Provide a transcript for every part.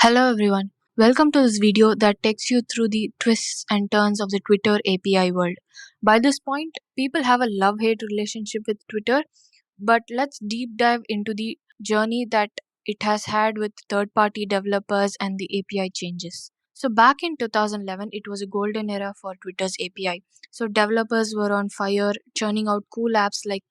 Hello everyone. Welcome to this video that takes you through the twists and turns of the Twitter API world. By this point, people have a love-hate relationship with Twitter, but let's deep dive into the journey that it has had with third-party developers and the API changes. So back in 2011, it was a golden era for Twitter's API. So developers were on fire, churning out cool apps like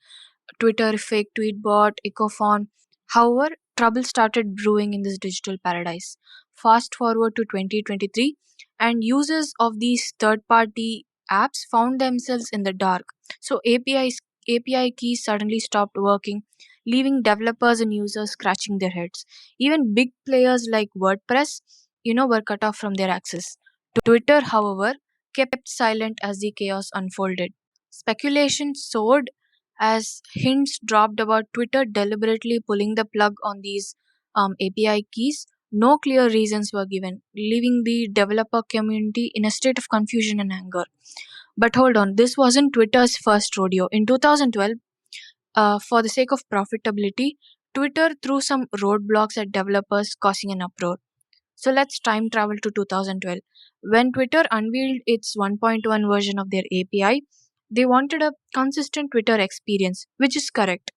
Twitter, Fake Tweetbot, Ecophon. However, trouble started brewing in this digital paradise. Fast forward to 2023, and users of these third party apps found themselves in the dark. So API keys suddenly stopped working, leaving developers and users scratching their heads. Even big players like WordPress, were cut off from their access. Twitter, however, kept silent as the chaos unfolded. Speculation soared as hints dropped about Twitter deliberately pulling the plug on these API keys. No clear reasons were given, leaving the developer community in a state of confusion and anger. But hold on, this wasn't Twitter's first rodeo. In 2012, for the sake of profitability, Twitter threw some roadblocks at developers, causing an uproar. So let's time travel to 2012. When Twitter unveiled its 1.1 version of their API, they wanted a consistent Twitter experience, which is correct.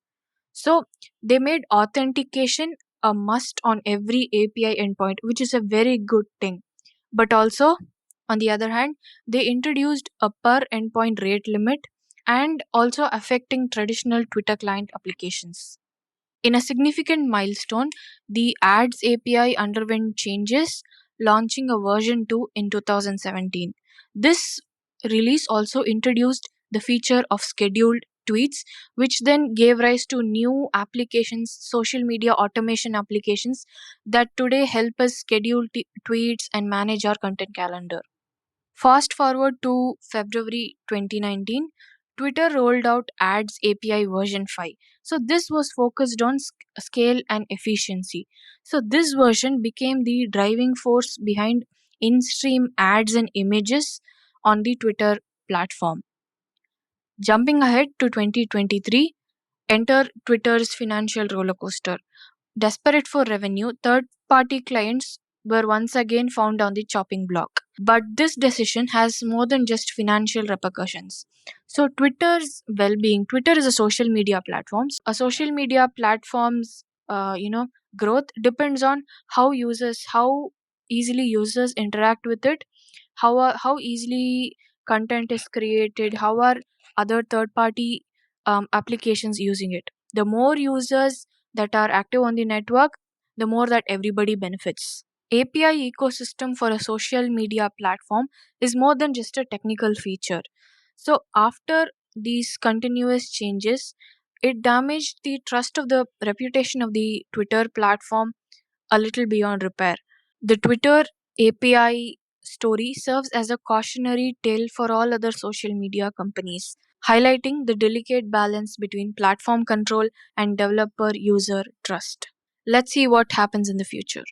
So they made authentication a must on every API endpoint, which is a very good thing. But also, on the other hand, they introduced a per endpoint rate limit and also affecting traditional Twitter client applications. In a significant milestone, the Ads API underwent changes, launching a version 2 in 2017. This release also introduced the feature of scheduled tweets, which then gave rise to new applications, social media automation applications that today help us schedule tweets and manage our content calendar. Fast forward to February 2019, Twitter rolled out Ads API version 5. So this was focused on scale and efficiency. So this version became the driving force behind in-stream ads and images on the Twitter platform. Jumping ahead to 2023, enter Twitter's financial roller coaster. Desperate for revenue, third party clients were once again found on the chopping block. But this decision has more than just financial repercussions. So, Twitter's well being, Twitter is a social media platform. A social media platform's growth depends on how easily users interact with it, how easily content is created, how are other third party applications using it. The more users that are active on the network, the more that everybody benefits. API ecosystem for a social media platform is more than just a technical feature. So after these continuous changes, it damaged the trust of the reputation of the Twitter platform a little beyond repair. The Twitter API story serves as a cautionary tale for all other social media companies, highlighting the delicate balance between platform control and developer user trust. Let's see what happens in the future.